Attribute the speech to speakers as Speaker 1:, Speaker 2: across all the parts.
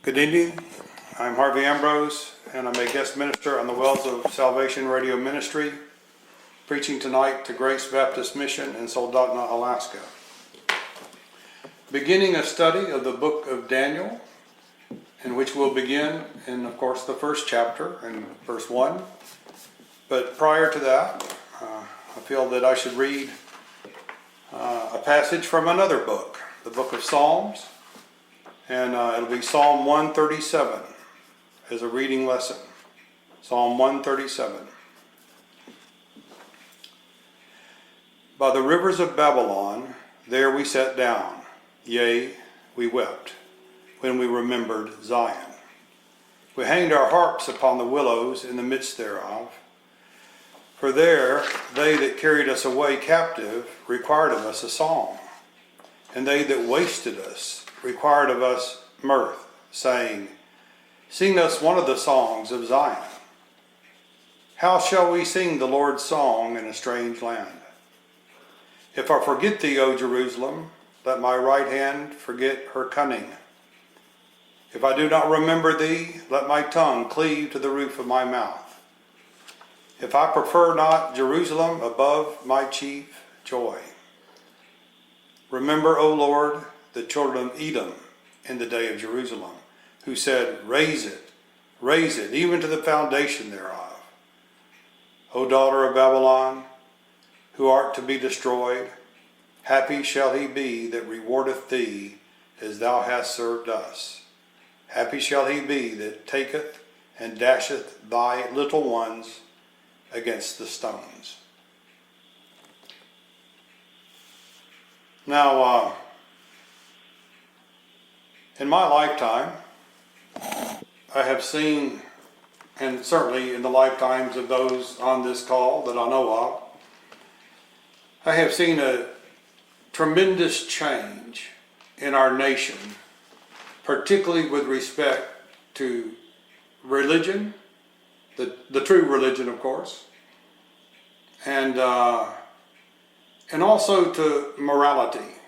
Speaker 1: Good evening. I'm Harvey Ambrose, and I'm a guest minister on the Wells of Salvation Radio Ministry, preaching tonight to Grace Baptist Mission in Soldotna, Alaska. Beginning a study of the book of Daniel, in which we'll begin in, of course, the first chapter in verse 1. But prior to that, I feel that I should read a passage from another book, the book of Psalms. And it'll be Psalm 137 as a reading lesson. Psalm 137. By the rivers of Babylon, there we sat down. Yea, we wept when we remembered Zion. We hanged our harps upon the willows in the midst thereof. For there they that carried us away captive required of us a song, and they that wasted us required of us mirth, saying, Sing us one of the songs of Zion. How shall we sing the Lord's song in a strange land? If I forget thee, O Jerusalem, let my right hand forget her cunning. If I do not remember thee, let my tongue cleave to the roof of my mouth. If I prefer not Jerusalem above my chief joy. Remember, O Lord, the children of Edom in the day of Jerusalem, who said, raise it, even to the foundation thereof. O daughter of Babylon, who art to be destroyed, happy shall he be that rewardeth thee as thou hast served us. Happy shall he be that taketh and dasheth thy little ones against the stones. Now, in my lifetime, I have seen, and certainly in the lifetimes of those on this call that I know of, I have seen a tremendous change in our nation, particularly with respect to religion, the true religion, of course, and also to morality.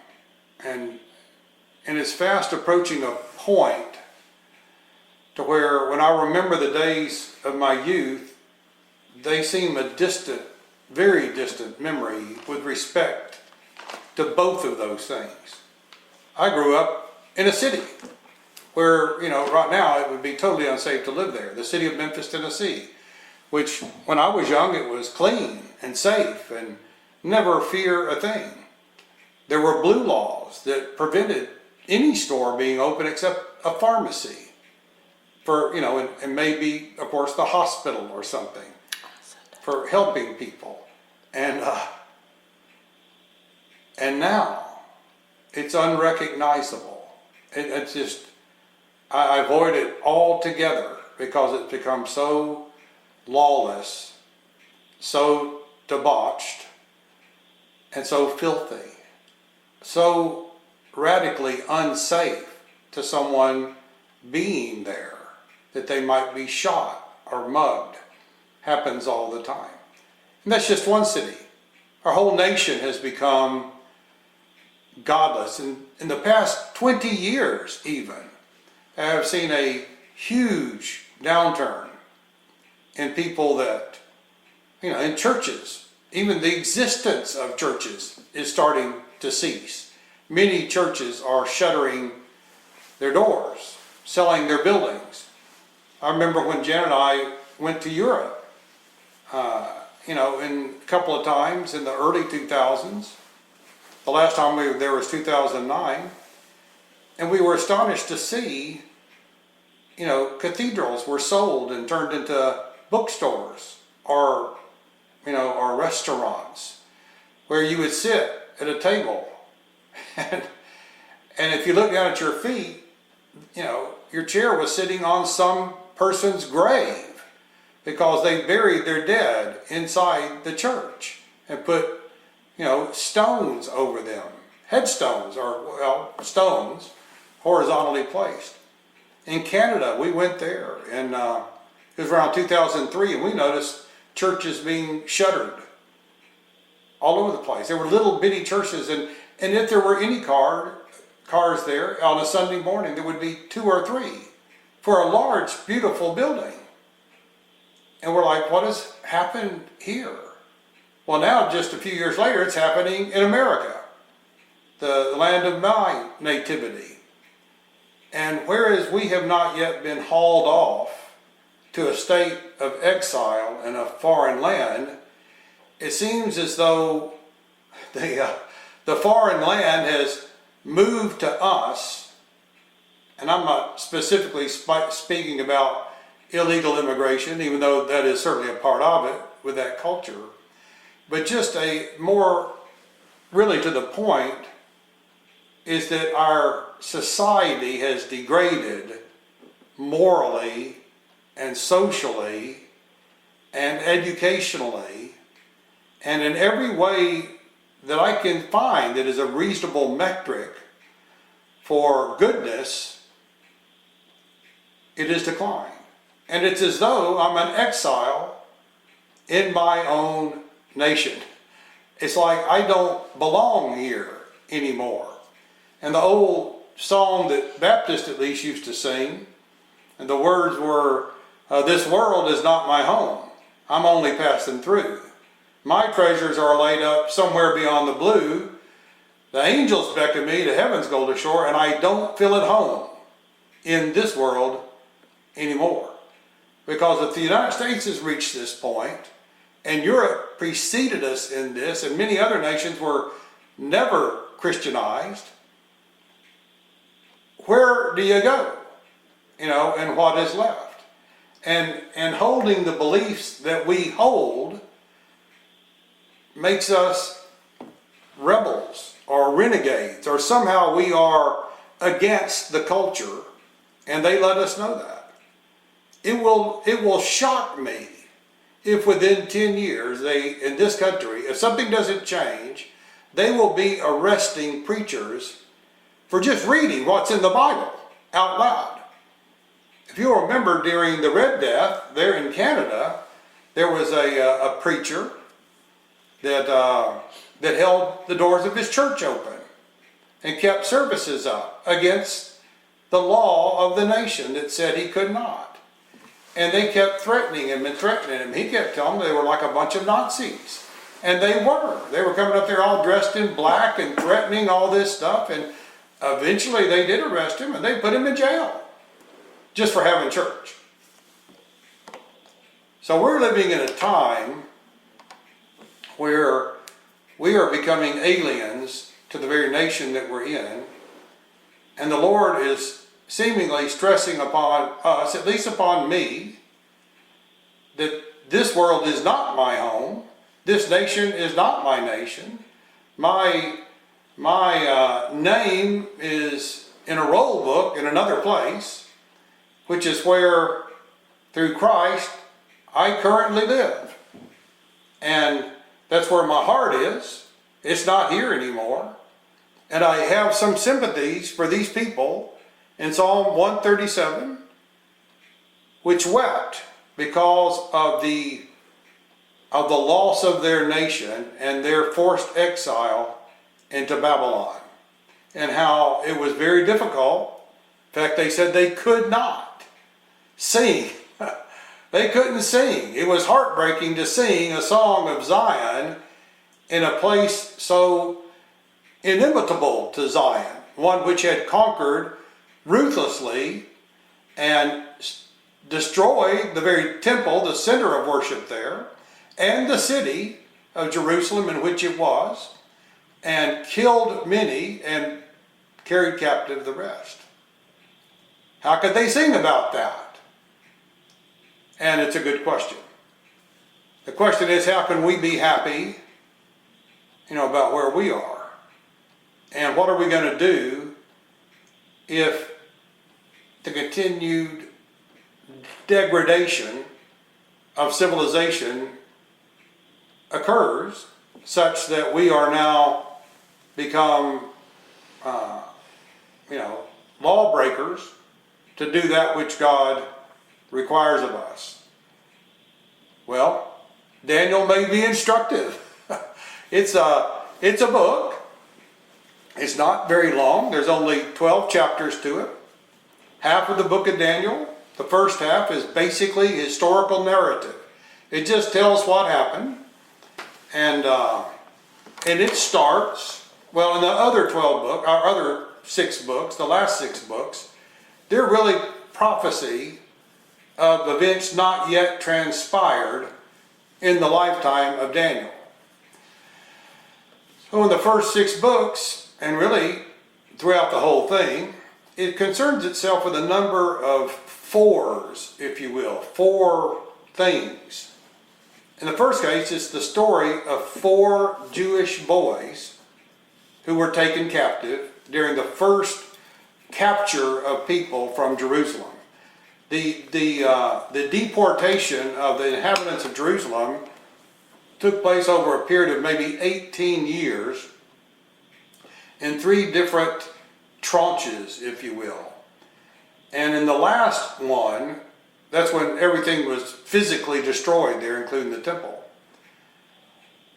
Speaker 1: And it's fast approaching a point to where when I remember the days of my youth, they seem a distant, very distant memory with respect to both of those things. I grew up in a city where, right now it would be totally unsafe to live there, the city of Memphis, Tennessee, which when I was young it was clean and safe and never fear a thing. There were blue laws that prevented any store being open except a pharmacy for, and maybe, of course, the hospital or something for helping people. And now it's unrecognizable. It's just, I avoid it altogether because it's become so lawless, so debauched, and so filthy, so radically unsafe to someone being there, that they might be shot or mugged. Happens all the time. And that's just one city. Our whole nation has become godless. And in the past 20 years even, I have seen a huge downturn in people that, in churches, even the existence of churches is starting to cease. Many churches are shuttering their doors, selling their buildings. I remember when Jan and I went to Europe, in a couple of times in the early 2000s. The last time we were there was 2009. And we were astonished to see, cathedrals were sold and turned into bookstores or restaurants where you would sit at a table and if you look down at your feet, your chair was sitting on some person's grave because they buried their dead inside the church and put, stones over them, headstones or, stones horizontally placed. In Canada, we went there and it was around 2003 and we noticed churches being shuttered all over the place. There were little bitty churches and if there were any cars there on a Sunday morning, there would be 2 or 3 for a large, beautiful building. And we're like, what has happened here? Well, now just a few years later, it's happening in America, the land of my nativity. And whereas we have not yet been hauled off to a state of exile in a foreign land, it seems as though the foreign land has moved to us, and I'm not specifically speaking about illegal immigration, even though that is certainly a part of it with that culture, but just a more really to the point is that our society has degraded morally and socially and educationally and in every way that I can find that is a reasonable metric for goodness. It is declined. And it's as though I'm an exile in my own nation. It's like I don't belong here anymore. And the old song that Baptists at least used to sing, and the words were, this world is not my home. I'm only passing through. My treasures are laid up somewhere beyond the blue. The angels beckon me to heaven's golden shore, and I don't feel at home in this world anymore. Because if the United States has reached this point, and Europe preceded us in this, and many other nations were never Christianized, where do you go? And what is left? And holding the beliefs that we hold makes us rebels or renegades, or somehow we are against the culture, and they let us know that. It will shock me if within 10 years in this country, if something doesn't change, they will be arresting preachers for just reading what's in the Bible out loud. If you'll remember, during the Red Death there in Canada, there was a preacher that held the doors of his church open and kept services up against the law of the nation that said he could not. And they kept threatening him and threatening him. He kept telling them they were like a bunch of Nazis. And they were. They were coming up there all dressed in black and threatening all this stuff. And eventually they did arrest him and they put him in jail just for having church. So we're living in a time where we are becoming aliens to the very nation that we're in. And the Lord is seemingly stressing upon us, at least upon me, that this world is not my home. This nation is not my nation. My name is in a roll book in another place, which is where, through Christ, I currently live. And that's where my heart is. It's not here anymore. And I have some sympathies for these people in Psalm 137, which wept because of the loss of their nation and their forced exile into Babylon, and how it was very difficult. In fact, they said they could not sing. They couldn't sing. It was heartbreaking to sing a song of Zion in a place so inimitable to Zion, one which had conquered ruthlessly and destroyed the very temple, the center of worship there, and the city of Jerusalem in which it was, and killed many and carried captive the rest. How could they sing about that? And it's a good question. The question is, how can we be happy, about where we are? And what are we going to do if the continued degradation of civilization occurs, such that we are now become, lawbreakers to do that which God requires of us? Well, Daniel may be instructive. It's a book. It's not very long. There's only 12 chapters to it. Half of the book of Daniel The first half is basically historical narrative. It just tells what happened. And it starts, well, in the other 12 books, our other 6 books, the last 6 books, they're really prophecy of events not yet transpired in the lifetime of Daniel. So in the first 6 books, and really throughout the whole thing, it concerns itself with a number of fours, if you will, 4 things. In the first case, it's the story of 4 Jewish boys who were taken captive during the first capture of people from Jerusalem. The deportation of the inhabitants of Jerusalem took place over a period of maybe 18 years in 3 different tranches, if you will. And in the last one, that's when everything was physically destroyed there, including the temple.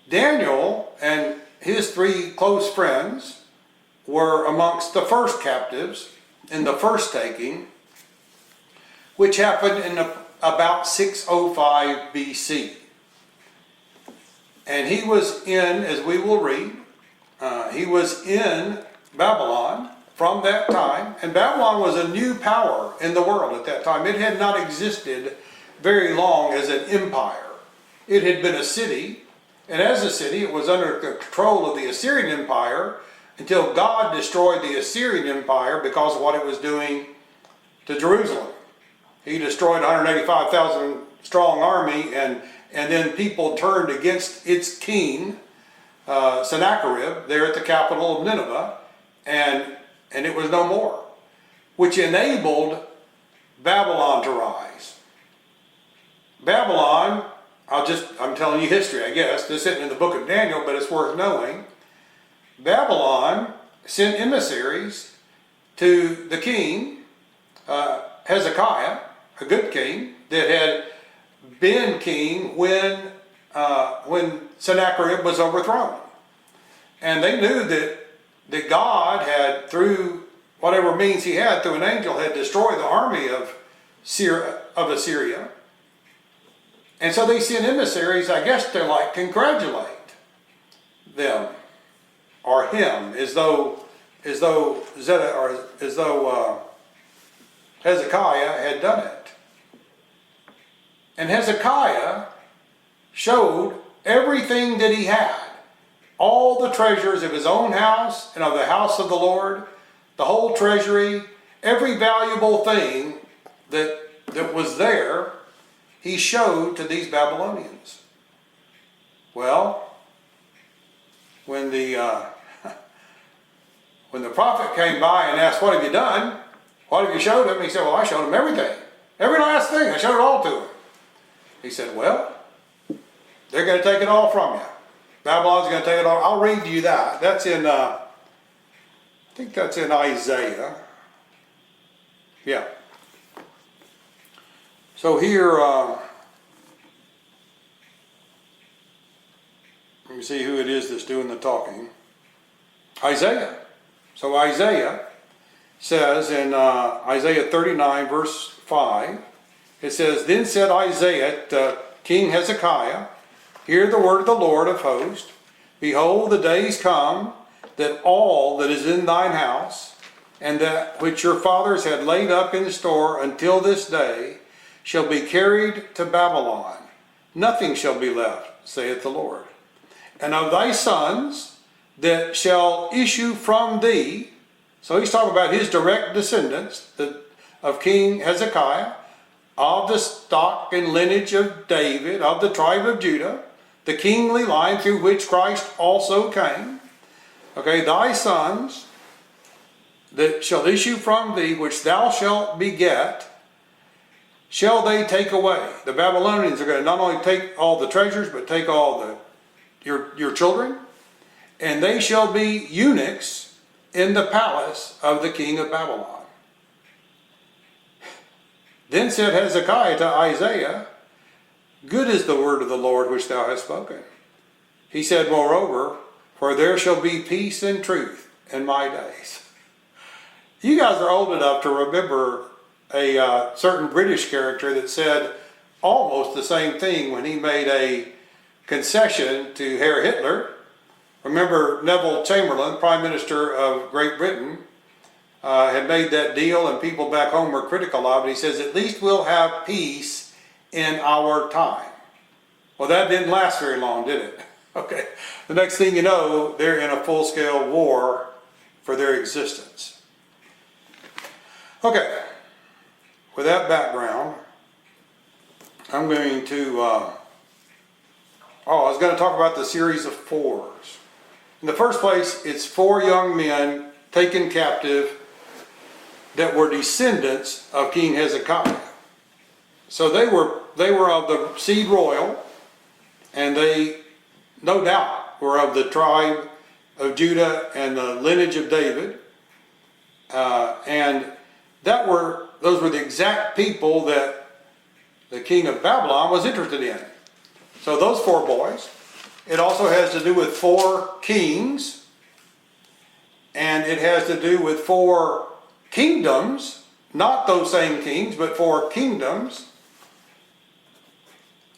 Speaker 1: Daniel and his 3 close friends were amongst the first captives in the first taking, which happened in about 605 BC. And he was in, as we will read, he was in Babylon from that time. And Babylon was a new power in the world at that time. It had not existed very long as an empire. It had been a city, and as a city it was under the control of the Assyrian Empire until God destroyed the Assyrian Empire because of what it was doing to Jerusalem. He destroyed a 185,000 strong army, and then people turned against its king, Sennacherib, there at the capital of Nineveh, and it was no more, which enabled Babylon to rise. Babylon, I'm telling you history, I guess. This isn't in the book of Daniel, but it's worth knowing. Babylon sent emissaries to the king, Hezekiah, a good king, that had been king when Sennacherib was overthrown. And they knew that God had, through whatever means he had, through an angel, had destroyed the army of Assyria. And so they sent emissaries, I guess, to congratulate them or him, as though Hezekiah had done it. And Hezekiah showed everything that he had, all the treasures of his own house and of the house of the Lord, the whole treasury, every valuable thing that was there, he showed to these Babylonians. Well, when the prophet came by and asked, "What have you done? What have you showed him?" He said, "Well, I showed him everything. Every last thing. I showed it all to him." He said, "Well, they're going to take it all from you. Babylon's going to take it all." I'll read you that. That's in, I think that's in Isaiah. Yeah. So here, let me see who it is that's doing the talking. Isaiah. So Isaiah says in Isaiah 39 verse 5, it says, "Then said Isaiah to King Hezekiah, Hear the word of the Lord of hosts. Behold, the days come that all that is in thine house, and that which your fathers had laid up in store until this day, shall be carried to Babylon. Nothing shall be left, saith the Lord. And of thy sons that shall issue from thee," so he's talking about his direct descendants, of King Hezekiah, "of the stock and lineage of David, of the tribe of Judah, the kingly line through which Christ also came. Okay, thy sons that shall issue from thee, which thou shalt beget, shall they take away." The Babylonians are going to not only take all the treasures, but take all your children, and they shall be eunuchs in the palace of the king of Babylon. Then said Hezekiah to Isaiah, "Good is the word of the Lord which thou hast spoken." He said, "Moreover, for there shall be peace and truth in my days." You guys are old enough to remember a certain British character that said almost the same thing when he made a concession to Herr Hitler. Remember, Neville Chamberlain, Prime Minister of Great Britain, had made that deal, and people back home were critical of it. He says, at least we'll have peace in our time. Well, that didn't last very long, did it? Okay. The next thing you know, they're in a full-scale war for their existence. Okay. With that background, I'm going to, I was going to talk about the series of fours. In the first place, it's 4 young men taken captive that were descendants of King Hezekiah. So they were of the seed royal, and they, no doubt, were of the tribe of Judah and the lineage of David. And those were the exact people that the king of Babylon was interested in. So those 4 boys. It also has to do with 4 kings, and it has to do with 4 kingdoms, not those same kings, but 4 kingdoms,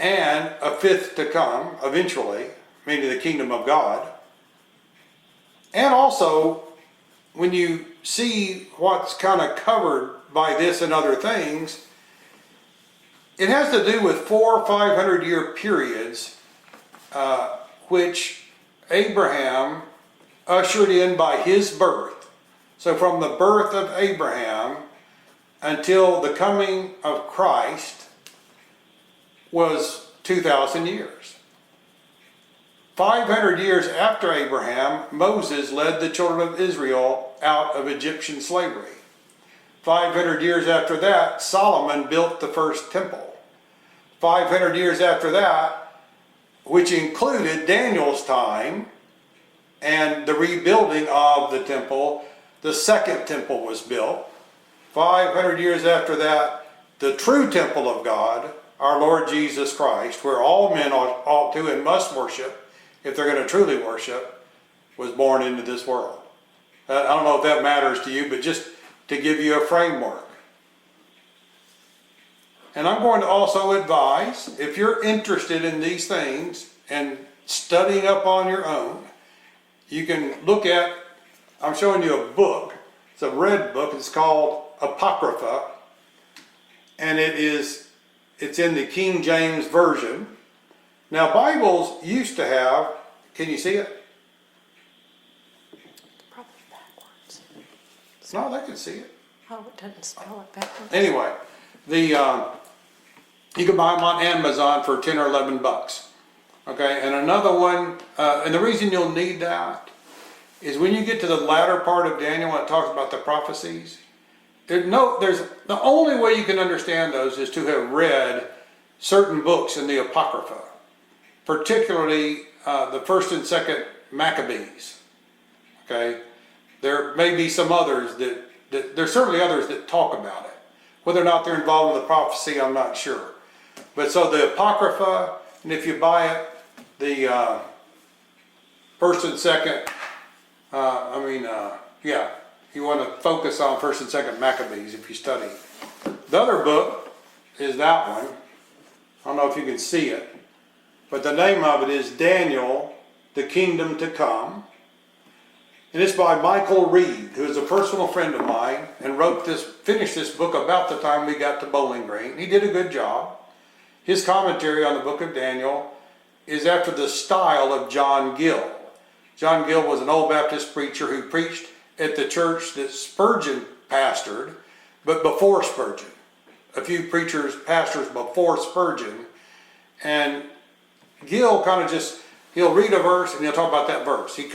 Speaker 1: and a 5th to come eventually, meaning the kingdom of God. And also, when you see what's kind of covered by this and other things, it has to do with 4 500-year periods which Abraham ushered in by his birth. So from the birth of Abraham until the coming of Christ was 2,000 years. 500 years after Abraham, Moses led the children of Israel out of Egyptian slavery. 500 years after that, Solomon built the first temple. 500 years after that, which included Daniel's time and the rebuilding of the temple, the second temple was built. 500 years after that, the true temple of God, our Lord Jesus Christ, where all men ought to and must worship, if they're going to truly worship, was born into this world. I don't know if that matters to you, but just to give you a framework. And I'm going to also advise, if you're interested in these things and studying up on your own, you can look at, I'm showing you a book. It's a red book. It's called Apocrypha. And it's in the King James Version. Now, Bibles used to have, can you see it?
Speaker 2: Probably backwards.
Speaker 1: No, they can see it.
Speaker 2: Oh, it doesn't spell it backwards.
Speaker 1: Anyway, you can buy them on Amazon for 10 or 11 bucks. Okay, and another one, and the reason you'll need that is when you get to the latter part of Daniel when it talks about the prophecies, there's the only way you can understand those is to have read certain books in the Apocrypha, particularly the 1st and 2nd Maccabees. Okay, there may be some others that there's certainly others that talk about it. Whether or not they're involved in the prophecy, I'm not sure. But so the Apocrypha, and if you buy it, the 1st and 2nd, you want to focus on 1st and 2nd Maccabees if you study. The other book is that one. I don't know if you can see it, but the name of it is Daniel, the Kingdom to Come. And it's by Michael Reed, who is a personal friend of mine and finished this book about the time we got to Bowling Green. He did a good job. His commentary on the book of Daniel is after the style of John Gill. John Gill was an old Baptist preacher who preached at the church that Spurgeon pastored, but before Spurgeon. A few pastors before Spurgeon. And Gill kind of he'll read a verse and he'll talk about that verse. He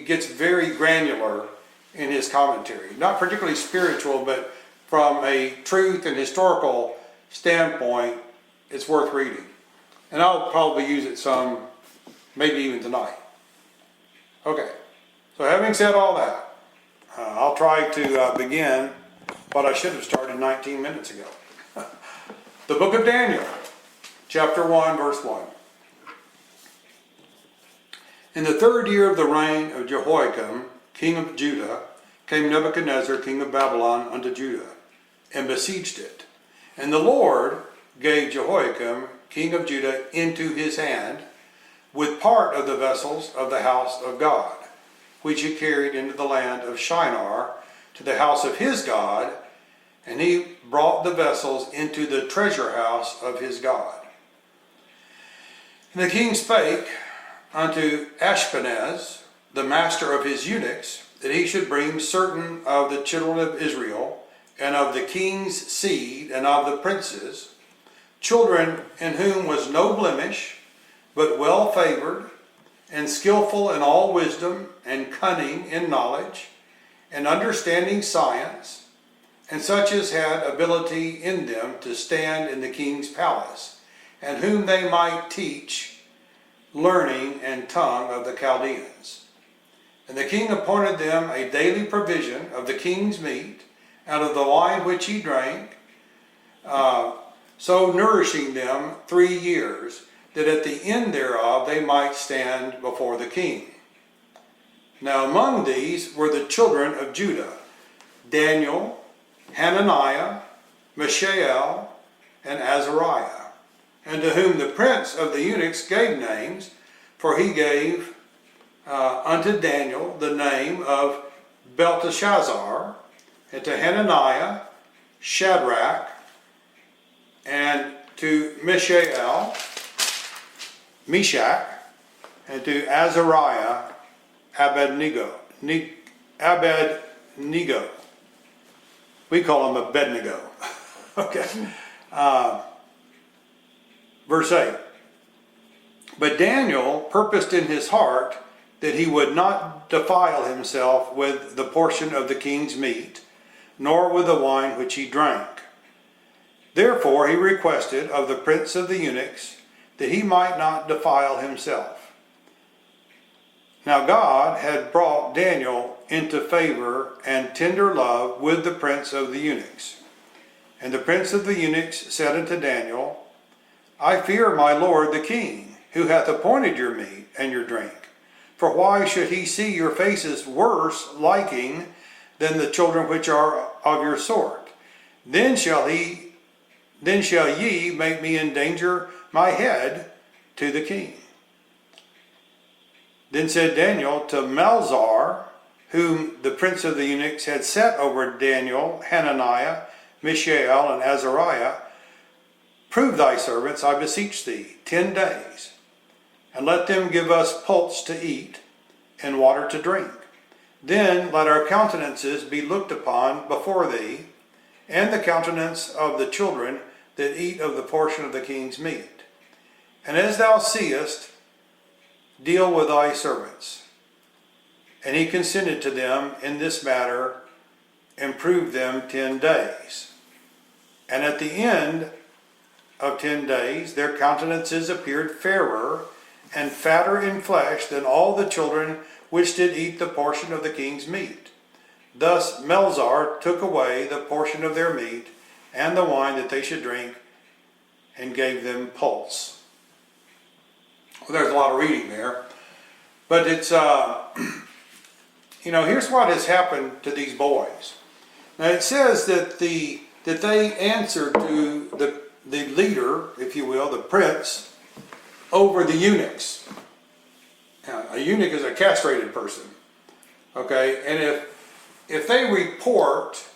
Speaker 1: gets very granular in his commentary. Not particularly spiritual, but from a truth and historical standpoint, it's worth reading. And I'll probably use it some, maybe even tonight. Okay, so having said all that, I'll try to begin what I should have started 19 minutes ago. The book of Daniel, chapter 1, verse 1. In the 3rd year of the reign of Jehoiakim, king of Judah, came Nebuchadnezzar, king of Babylon, unto Judah, and besieged it. And the Lord gave Jehoiakim, king of Judah, into his hand, with part of the vessels of the house of God, which he carried into the land of Shinar, to the house of his God, and he brought the vessels into the treasure house of his God. And the king spake unto Ashpenaz, the master of his eunuchs, that he should bring certain of the children of Israel, and of the king's seed, and of the princes, children in whom was no blemish, but well favored, and skillful in all wisdom, and cunning in knowledge, and understanding science, and such as had ability in them to stand in the king's palace, and whom they might teach learning and tongue of the Chaldeans. And the king appointed them a daily provision of the king's meat, out of the wine which he drank, so nourishing them 3 years, that at the end thereof they might stand before the king. Now among these were the children of Judah, Daniel, Hananiah, Mishael, and Azariah, and to whom the prince of the eunuchs gave names, for he gave unto Daniel the name of Belteshazzar, and to Hananiah, Shadrach, and to Mishael, Meshach, and to Azariah, Abednego. We call him Abednego. Okay. Verse 8. But Daniel purposed in his heart that he would not defile himself with the portion of the king's meat, nor with the wine which he drank. Therefore he requested of the prince of the eunuchs that he might not defile himself. Now God had brought Daniel into favor and tender love with the prince of the eunuchs. And the prince of the eunuchs said unto Daniel, I fear my lord the king, who hath appointed your meat and your drink. For why should he see your faces worse liking than the children which are of your sort? Then shall ye make me endanger my head to the king. Then said Daniel to Melzar, whom the prince of the eunuchs had set over Daniel, Hananiah, Mishael, and Azariah, prove thy servants, I beseech thee, 10 days, and let them give us pulse to eat and water to drink. Then let our countenances be looked upon before thee, and the countenance of the children that eat of the portion of the king's meat. And as thou seest, deal with thy servants. And he consented to them in this matter, and proved them 10 days. And at the end of 10 days, their countenances appeared fairer and fatter in flesh than all the children which did eat the portion of the king's meat. Thus Melzar took away the portion of their meat and the wine that they should drink, and gave them pulse. Well, there's a lot of reading there, but it's here's what has happened to these boys. Now it says that they answered to the leader, if you will, the prince, over the eunuchs. Now, a eunuch is a castrated person, okay, and if they report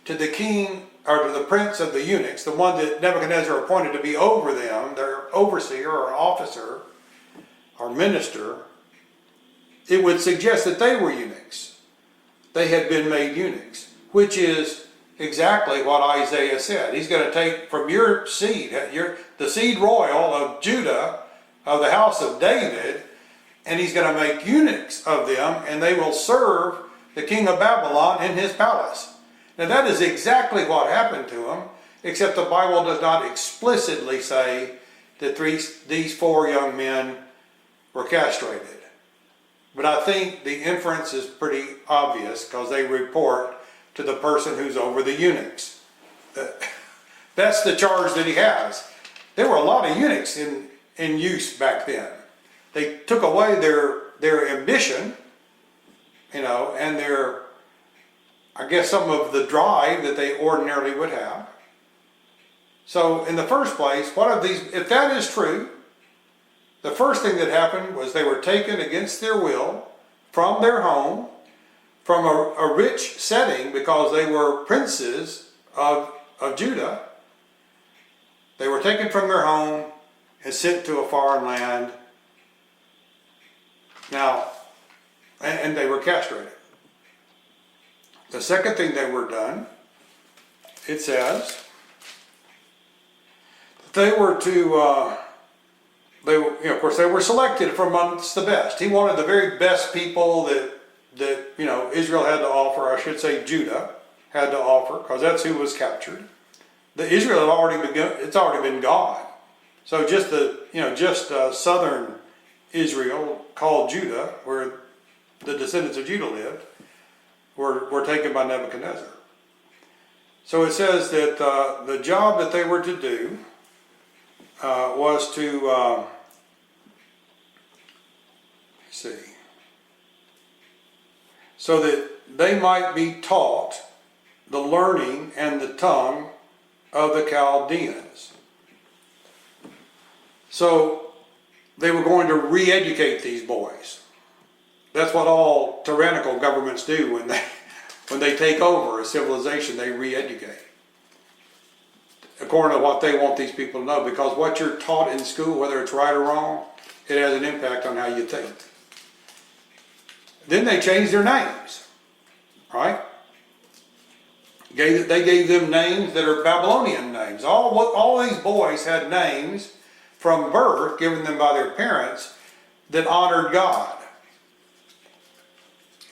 Speaker 1: to the king, or to the prince of the eunuchs, the one that Nebuchadnezzar appointed to be over them, their overseer or officer or minister, it would suggest that they were eunuchs. They had been made eunuchs, which is exactly what Isaiah said. He's going to take from your seed, the seed royal of Judah, of the house of David, and he's going to make eunuchs of them, and they will serve the king of Babylon in his palace. Now that is exactly what happened to him, except the Bible does not explicitly say that these 4 young men were castrated. But I think the inference is pretty obvious, because they report to the person who's over the eunuchs. That's the charge that he has. There were a lot of eunuchs in use back then. They took away their ambition, and I guess, some of the drive that they ordinarily would have. So in the first place, if that is true, the first thing that happened was they were taken against their will from their home, from a rich setting, because they were princes of Judah. They were taken from their home and sent to a foreign land. Now, and they were castrated. The second thing they were done, it says, they were to, of course, they were selected from amongst the best. He wanted the very best people that Israel had to offer. I should say Judah had to offer, because that's who was captured. Israel had already begun; it's already been gone. So just southern Israel, called Judah, where the descendants of Judah lived, were taken by Nebuchadnezzar. So it says that the job that they were to do was to so that they might be taught the learning and the tongue of the Chaldeans. So they were going to re-educate these boys. That's what all tyrannical governments do when they take over a civilization. They re-educate according to what they want these people to know, because what you're taught in school, whether it's right or wrong, it has an impact on how you think. Then they changed their names, right? They gave them names that are Babylonian names. All these boys had names from birth given them by their parents that honored God.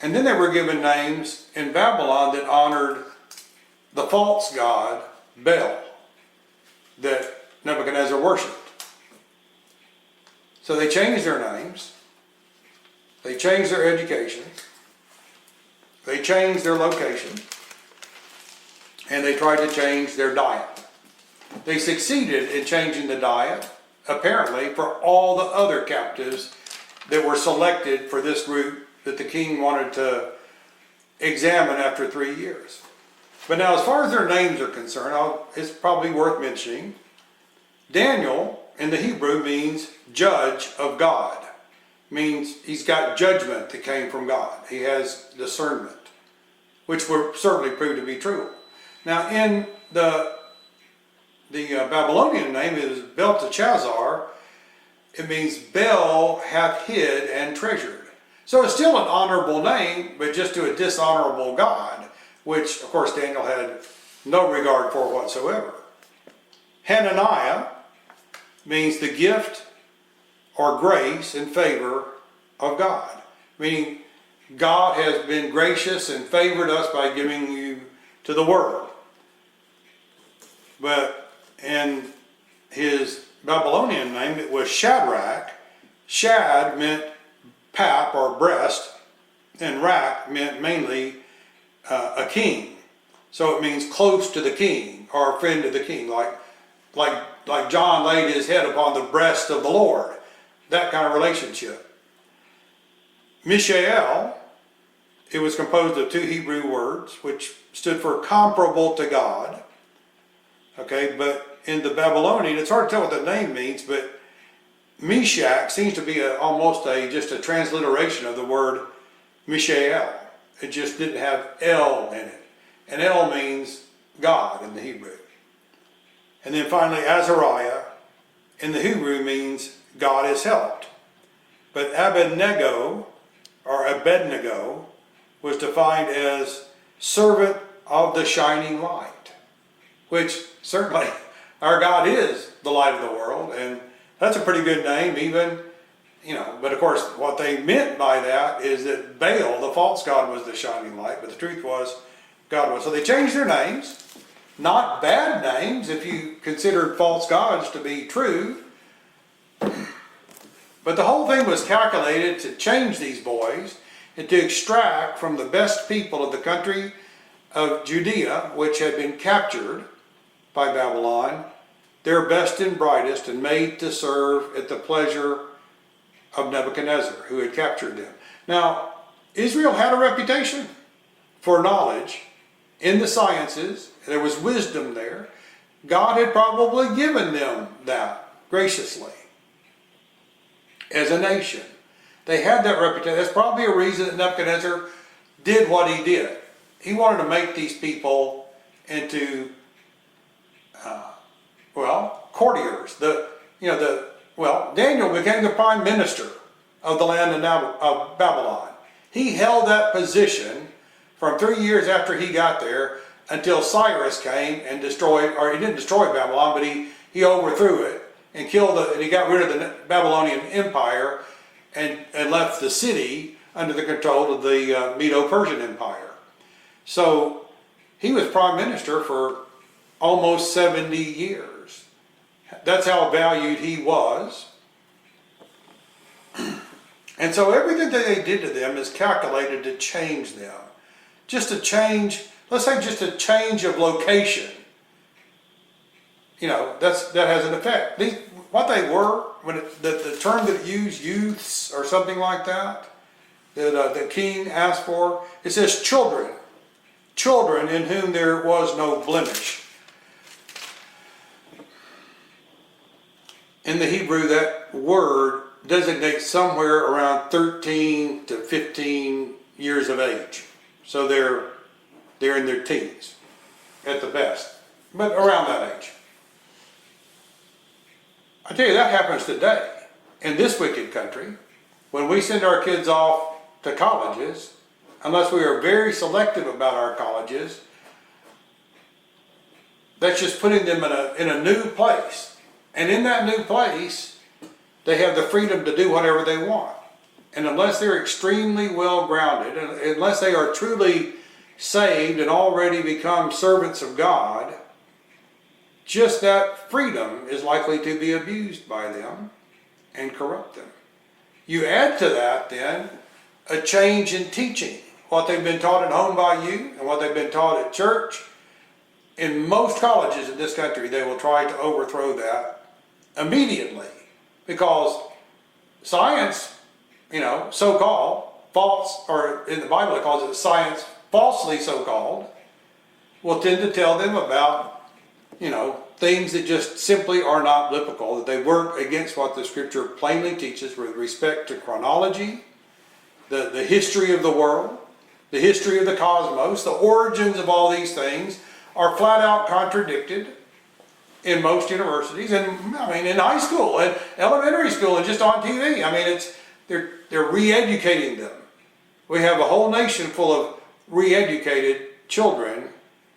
Speaker 1: And then they were given names in Babylon that honored the false god Baal that Nebuchadnezzar worshipped. So they changed their names, they changed their education, they changed their location, and they tried to change their diet. They succeeded in changing the diet, apparently, for all the other captives that were selected for this group that the king wanted to examine after 3 years. But now, as far as their names are concerned, it's probably worth mentioning, Daniel in the Hebrew means judge of God. Means he's got judgment that came from God. He has discernment, which will certainly prove to be true. Now, in the Babylonian name is Belteshazzar. It means Bel hath hid and treasured. So it's still an honorable name, but just to a dishonorable God, which, of course, Daniel had no regard for whatsoever. Hananiah means the gift or grace and favor of God, meaning God has been gracious and favored us by giving you to the world. But in his Babylonian name, it was Shadrach. Shad meant pap or breast, and Rak meant mainly a king. So it means close to the king, or a friend of the king, like John laid his head upon the breast of the Lord. That kind of relationship. Mishael, it was composed of 2 Hebrew words, which stood for comparable to God. Okay, but in the Babylonian, it's hard to tell what the name means, but Meshach seems to be just a transliteration of the word Mishael. It just didn't have El in it. And El means God in the Hebrew. And then finally, Azariah in the Hebrew means God is helped. But Abednego was defined as servant of the shining light, which certainly our God is the light of the world, and that's a pretty good name, even, but of course what they meant by that is that Baal, the false god, was the shining light, but the truth was God was. So they changed their names, not bad names if you considered false gods to be true, but the whole thing was calculated to change these boys and to extract from the best people of the country of Judea, which had been captured by Babylon, their best and brightest, and made to serve at the pleasure of Nebuchadnezzar, who had captured them. Now, Israel had a reputation for knowledge in the sciences. There was wisdom there. God had probably given them that graciously as a nation. They had that reputation. That's probably a reason that Nebuchadnezzar did what he did. He wanted to make these people into, courtiers. Daniel became the prime minister of the land of Babylon. He held that position from 3 years after he got there until Cyrus came and destroyed, or he didn't destroy Babylon, but he overthrew it and and he got rid of the Babylonian Empire and left the city under the control of the Medo-Persian Empire. So he was prime minister for almost 70 years. That's how valued he was. And so everything that they did to them is calculated to change them. Just a change, let's say just a change of location. That has an effect. What they were, the term that used, youths or something like that, that the king asked for, it says children. Children in whom there was no blemish. In the Hebrew, that word designates somewhere around 13 to 15 years of age. So they're in their teens at the best, but around that age. I tell you, that happens today in this wicked country. When we send our kids off to colleges, unless we are very selective about our colleges, that's just putting them in a new place. And in that new place, they have the freedom to do whatever they want. And unless they're extremely well grounded, and unless they are truly saved and already become servants of God, just that freedom is likely to be abused by them and corrupt them. You add to that then a change in teaching. What they've been taught at home by you and what they've been taught at church. In most colleges in this country, they will try to overthrow that immediately, because science, so-called, false, or in the Bible it calls it science, falsely so-called, will tend to tell them about, things that just simply are not biblical, that they work against what the scripture plainly teaches with respect to chronology, the history of the world, the history of the cosmos, the origins of all these things are flat out contradicted in most universities, and in high school and elementary school and just on TV. They're re-educating them. We have a whole nation full of re-educated children,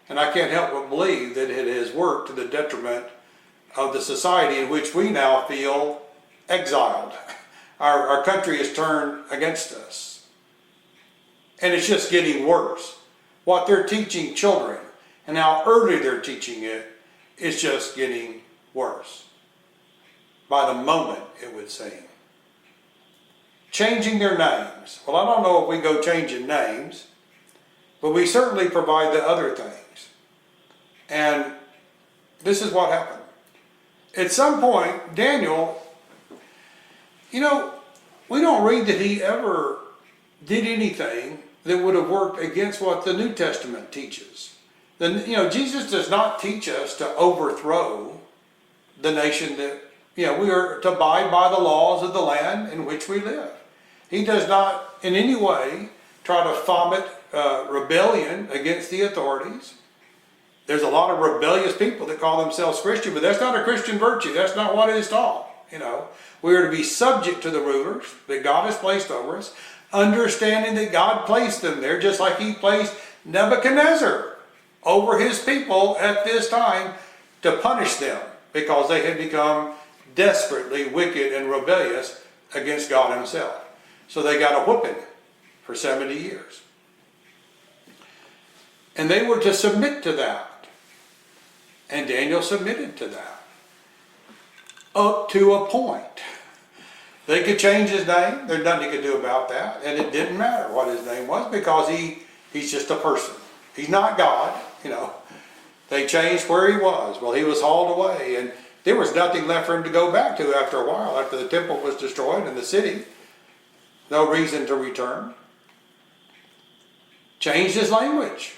Speaker 1: and I can't help but believe that it has worked to the detriment of the society in which we now feel exiled. Our country is turned against us. And it's just getting worse. What they're teaching children and how early they're teaching it is just getting worse. By the moment, it would seem. Changing their names. Well, I don't know if we go changing names, but we certainly provide the other things. And this is what happened. At some point, Daniel, we don't read that he ever did anything that would have worked against what the New Testament teaches. Jesus does not teach us to overthrow the nation that, we are to abide by the laws of the land in which we live. He does not in any way try to foment rebellion against the authorities. There's a lot of rebellious people that call themselves Christian, but that's not a Christian virtue. That's not what it is taught. We are to be subject to the rulers that God has placed over us, understanding that God placed them there, just like he placed Nebuchadnezzar over his people at this time to punish them because they had become desperately wicked and rebellious against God himself. So they got a whooping for 70 years. And they were to submit to that. And Daniel submitted to that. Up to a point. They could change his name. There's nothing he could do about that. And it didn't matter what his name was because he's just a person. He's not God, They changed where he was. Well, he was hauled away. And there was nothing left for him to go back to after a while. After the temple was destroyed and the city. No reason to return. Changed his language.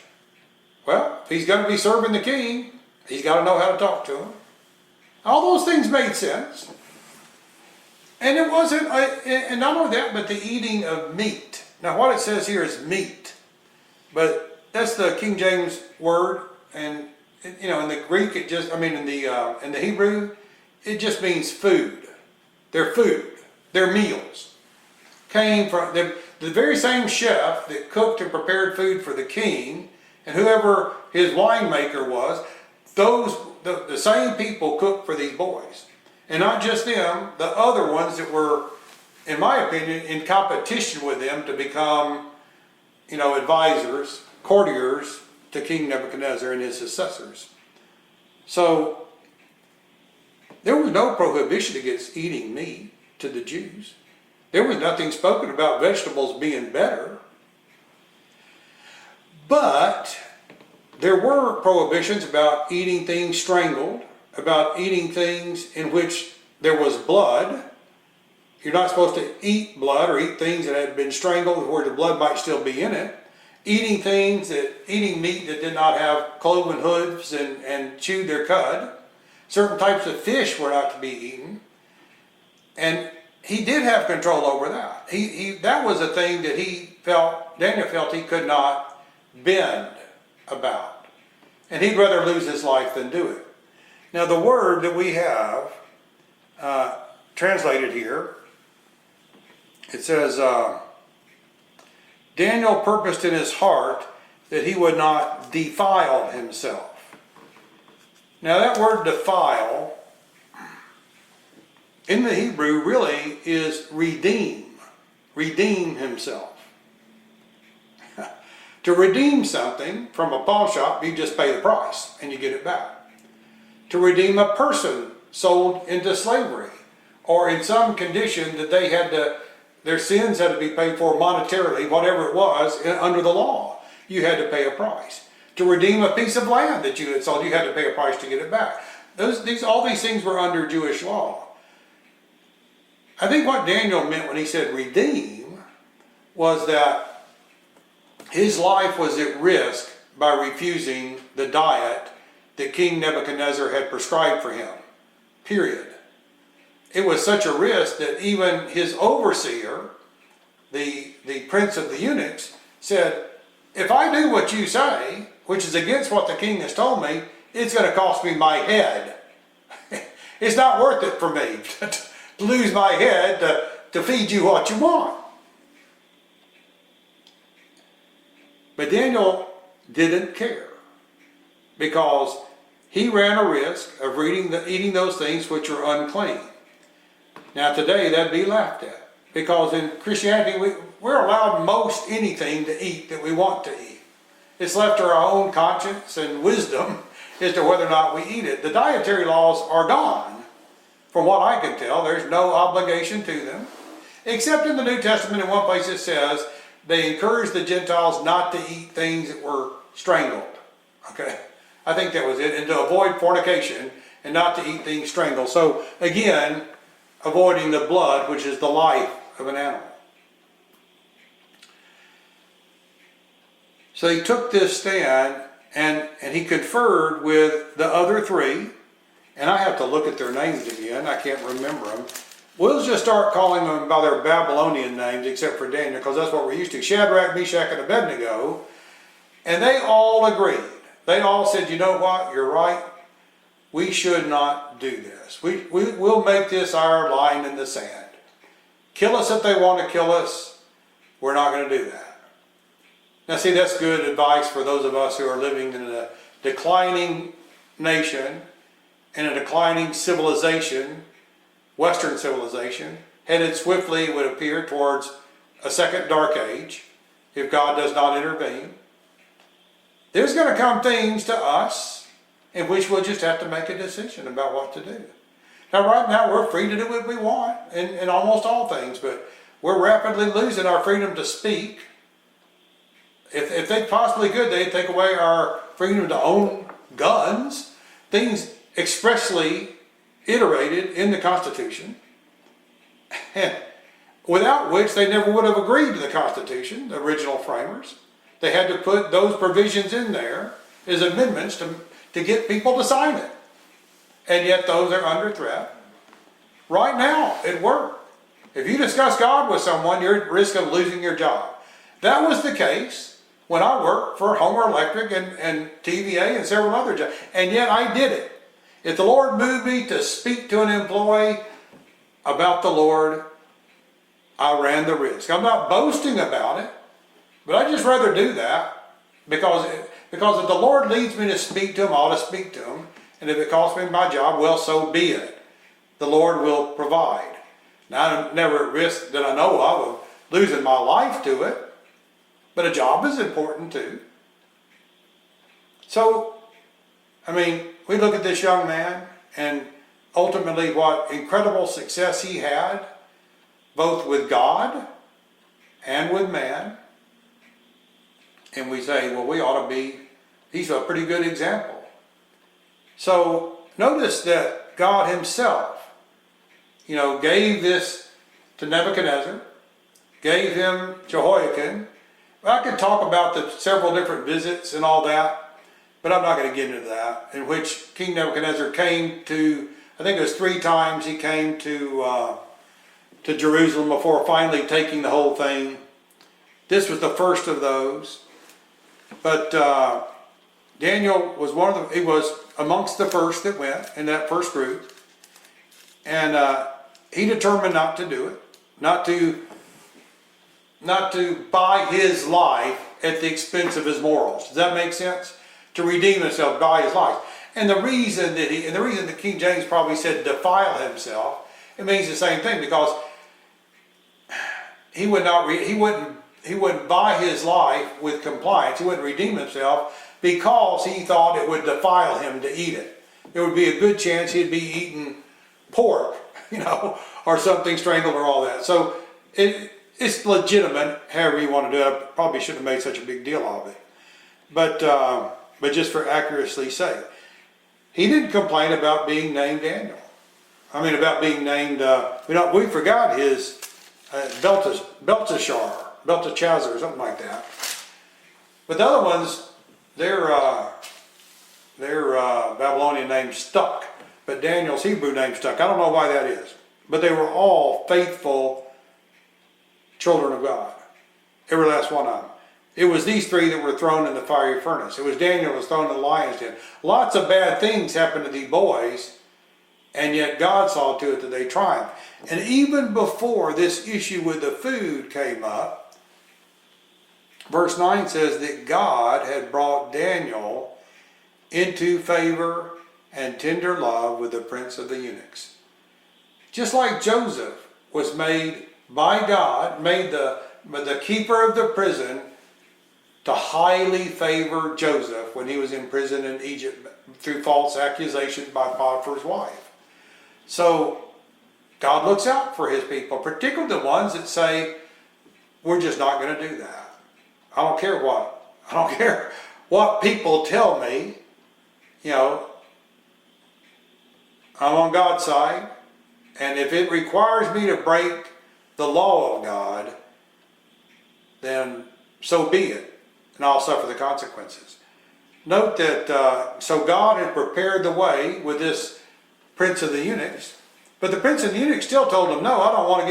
Speaker 1: Well, if he's going to be serving the king, he's got to know how to talk to him. All those things made sense. And it wasn't, and not only that, but the eating of meat. Now what it says here is meat. But that's the King James word. And, you know, in the Greek, it just, I mean, in the Hebrew, it just means food. Their food, their meals, came from the very same chef that cooked and prepared food for the king, and whoever his winemaker was, the same people cooked for these boys. And not just them, the other ones that were, in my opinion, in competition with them to become, you know, advisors, courtiers to King Nebuchadnezzar and his successors. So, there was no prohibition against eating meat to the Jews. There was nothing spoken about vegetables being better. But there were prohibitions about eating things strangled, about eating things in which there was blood. You're not supposed to eat blood or eat things that had been strangled where the blood might still be in it. Eating meat that did not have cloven hooves and chewed their cud. Certain types of fish were not to be eaten. And he did have control over that. That was a thing that Daniel felt he could not bend about. And he'd rather lose his life than do it. Now the word that we have translated here, it says, Daniel purposed in his heart that he would not defile himself. Now that word defile in the Hebrew really is redeem himself. To redeem something from a pawn shop, you just pay the price and you get it back. To redeem a person sold into slavery or in some condition that their sins had to be paid for monetarily, whatever it was, under the law, you had to pay a price. To redeem a piece of land that you had sold, you had to pay a price to get it back. All these things were under Jewish law. I think what Daniel meant when he said redeem was that his life was at risk by refusing the diet that King Nebuchadnezzar had prescribed for him. Period. It was such a risk that even his overseer, the prince of the eunuchs, said, if I do what you say, which is against what the king has told me, it's going to cost me my head. It's not worth it for me to lose my head to feed you what you want. But Daniel didn't care because he ran a risk of eating those things which are unclean. Now today that'd be laughed at because in Christianity we're allowed most anything to eat that we want to eat. It's left to our own conscience and wisdom as to whether or not we eat it. The dietary laws are gone. From what I can tell, there's no obligation to them. Except in the New Testament, in one place it says, they encourage the Gentiles not to eat things that were strangled. Okay? I think that was it. And to avoid fornication and not to eat things strangled. So, again, avoiding the blood, which is the life of an animal. So he took this stand and he conferred with the other three, and I have to look at their names again, I can't remember them. We'll just start calling them by their Babylonian names except for Daniel, because that's what we're used to. Shadrach, Meshach, and Abednego. And they all agreed. They all said, you know what, you're right. We should not do this. We'll make this our line in the sand. Kill us if they want to kill us. We're not going to do that. Now see, that's good advice for those of us who are living in a declining nation, in a declining civilization, Western civilization, headed swiftly, it would appear, towards a second dark age, if God does not intervene. There's going to come things to us in which we'll just have to make a decision about what to do. Now right now we're free to do what we want in almost all things, but we're rapidly losing our freedom to speak. If they possibly could, they'd take away our freedom to own guns, things expressly iterated in the Constitution, and without which they never would have agreed to the Constitution, the original framers. They had to put those provisions in there is amendments to get people to sign it. And yet those are under threat. Right now, at work, if you discuss God with someone, you're at risk of losing your job. That was the case when I worked for Homer Electric and TVA and several other jobs. And yet I did it. If the Lord moved me to speak to an employee about the Lord, I ran the risk. I'm not boasting about it, but I'd just rather do that because if the Lord leads me to speak to him, I ought to speak to him. And if it costs me my job, well, so be it. The Lord will provide. Now, I'm never at risk that I know of losing my life to it, but a job is important too. So, I mean, we look at this young man and ultimately what incredible success he had, both with God and with man. And we say, well, we ought to be, he's a pretty good example. So notice that God himself, gave this to Nebuchadnezzar, gave him Jehoiakim. I could talk about the several different visits and all that, but I'm not going to get into that, in which King Nebuchadnezzar came to, I think it was 3 times he came to Jerusalem before finally taking the whole thing. This was the first of those. But Daniel was he was amongst the first that went in that first group. And he determined not to do it, not to buy his life at the expense of his morals. Does that make sense? To redeem himself by his life. And the reason that King James probably said defile himself, it means the same thing, because he wouldn't buy his life with compliance. He wouldn't redeem himself because he thought it would defile him to eat it. There would be a good chance he'd be eating pork, or something strangled or all that. So it's legitimate, however you want to do it. I probably shouldn't have made such a big deal of it. But just for accuracy's sake. He didn't complain about being named Daniel. About being named, we forgot his Belteshazzar, or something like that. But the other ones, their Babylonian name stuck, but Daniel's Hebrew name stuck. I don't know why that is, but they were all faithful children of God, every last one of them. It was these 3 that were thrown in the fiery furnace. It was Daniel that was thrown in the lion's den. Lots of bad things happened to these boys, and yet God saw to it that they triumphed. And even before this issue with the food came up, verse 9 says that God had brought Daniel into favor and tender love with the prince of the eunuchs. Just like Joseph was made by God, made the keeper of the prison to highly favor Joseph when he was in prison in Egypt through false accusations by Potiphar's wife. So God looks out for his people, particularly the ones that say, we're just not going to do that. I don't care what people tell me. I'm on God's side, and if it requires me to break the law of God, then so be it, and I'll suffer the consequences. Note that, so God had prepared the way with this prince of the eunuchs, but the prince of the eunuchs still told him, no, I don't want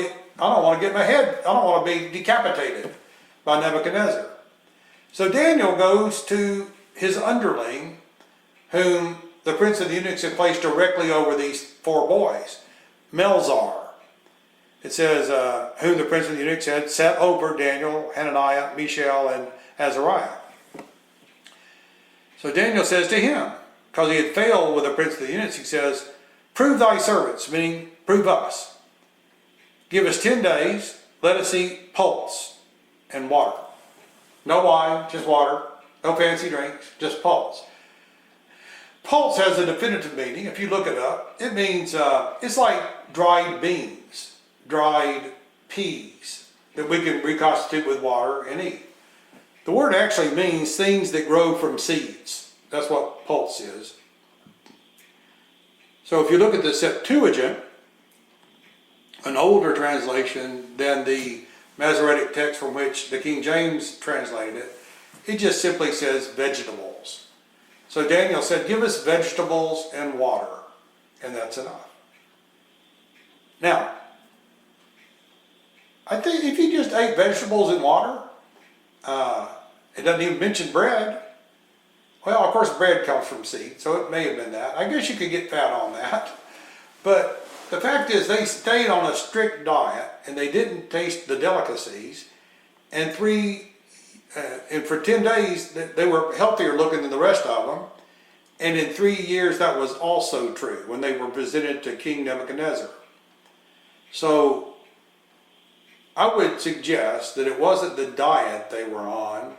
Speaker 1: to get my head, I don't want to be decapitated by Nebuchadnezzar. So Daniel goes to his underling, whom the prince of the eunuchs had placed directly over these 4 boys. Melzar. It says, whom the prince of the eunuchs had set over Daniel, Hananiah, Mishael, and Azariah. So Daniel says to him, because he had failed with the prince of the eunuchs, he says, prove thy servants, meaning prove us. Give us 10 days, let us eat pulse and water. No wine, just water. No fancy drinks, just pulse. Pulse has a definitive meaning. If you look it up, it means, it's like dried beans, dried peas that we can reconstitute with water and eat. The word actually means things that grow from seeds. That's what pulse is. So if you look at the Septuagint, an older translation than the Masoretic text from which the King James translated it, it just simply says vegetables. So Daniel said, give us vegetables and water, and that's enough. Now, I think if you just ate vegetables and water, it doesn't even mention bread. Well, of course, bread comes from seed, so it may have been that. I guess you could get fat on that. But the fact is, they stayed on a strict diet, and they didn't taste the delicacies. And for 10 days, they were healthier looking than the rest of them. And in 3 years, that was also true when they were presented to King Nebuchadnezzar. So I would suggest that it wasn't the diet they were on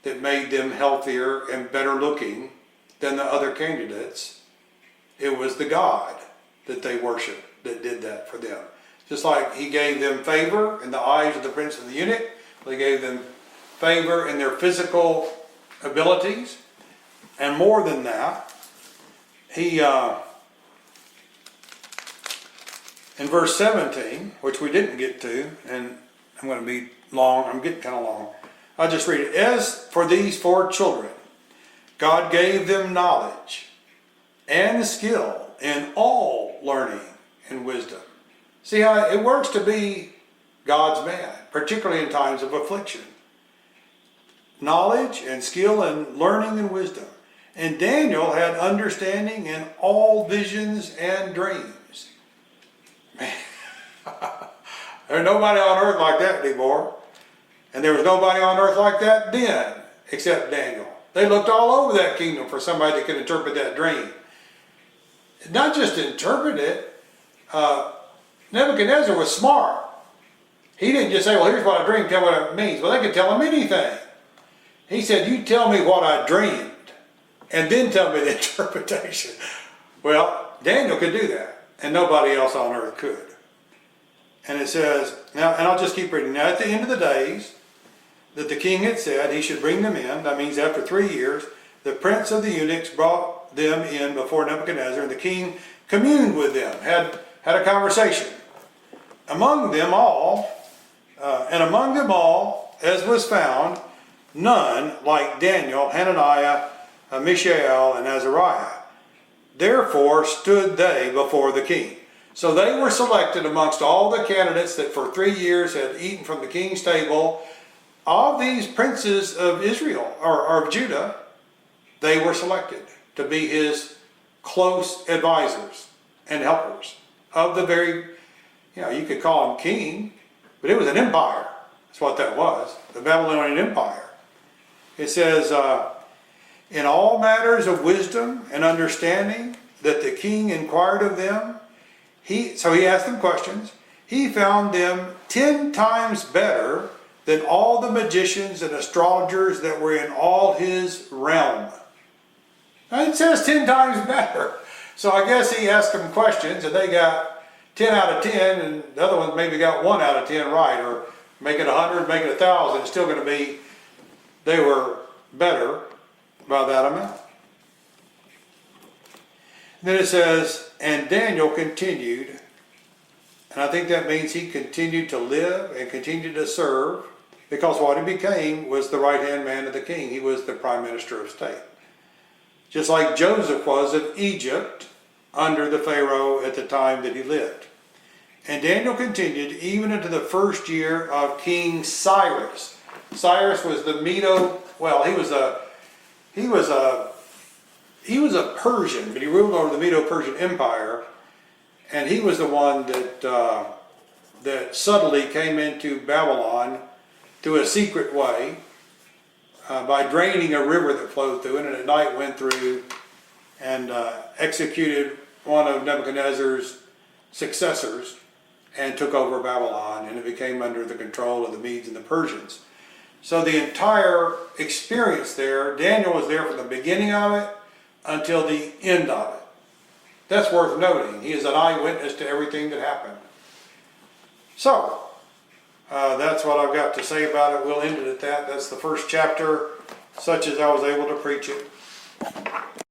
Speaker 1: that made them healthier and better looking than the other candidates. It was the God that they worshiped that did that for them. Just like he gave them favor in the eyes of the prince and the eunuch, he gave them favor in their physical abilities, and more than that, he in verse 17, which we didn't get to, and I'm going to be long, I'm getting kind of long. I'll just read it. As for these 4 children, God gave them knowledge and skill in all learning and wisdom. See how it works to be God's man, particularly in times of affliction. Knowledge and skill and learning and wisdom. And Daniel had understanding in all visions and dreams. Man, there's nobody on earth like that anymore. And there was nobody on earth like that then, except Daniel. They looked all over that kingdom for somebody that could interpret that dream. Not just interpret it, Nebuchadnezzar was smart. He didn't just say, well, here's what I dreamed, tell me what it means. Well, they could tell him anything. He said, you tell me what I dreamed, and then tell me the interpretation. Well, Daniel could do that, and nobody else on earth could. And it says, now, and I'll just keep reading. Now, at the end of the days that the king had said he should bring them in, that means after 3 years, the prince of the eunuchs brought them in before Nebuchadnezzar, and the king communed with them, had a conversation. Among them all, as was found, none like Daniel, Hananiah, Mishael, and Azariah. Therefore stood they before the king. So they were selected amongst all the candidates that for 3 years had eaten from the king's table. Of these princes of Israel, or of Judah, they were selected to be his close advisors and helpers of the very, you could call him king, but it was an empire. That's what that was, the Babylonian Empire. It says, in all matters of wisdom and understanding that the king inquired of them, so he asked them questions. He found them 10 times better than all the magicians and astrologers that were in all his realm. Now it says 10 times better. So I guess he asked them questions and they got 10 out of 10, and the other ones maybe got 1 out of 10 right, or make it 100, make it 1,000. It's still going to be, they were better by that amount. Then it says, and Daniel continued, and I think that means he continued to live and continued to serve, because what he became was the right-hand man of the king. He was the prime minister of state. Just like Joseph was of Egypt under the Pharaoh at the time that he lived. And Daniel continued even into the 1st year of King Cyrus. Cyrus was the he was a Persian, but he ruled over the Medo-Persian Empire, and he was the one that subtly came into Babylon through a secret way by draining a river that flowed through it, and at night went through and executed one of Nebuchadnezzar's successors and took over Babylon, and it became under the control of the Medes and the Persians. So the entire experience there, Daniel was there from the beginning of it until the end of it. That's worth noting. He is an eyewitness to everything that happened. So, that's what I've got to say about it. We'll end it at that. That's the first chapter, such as I was able to preach it.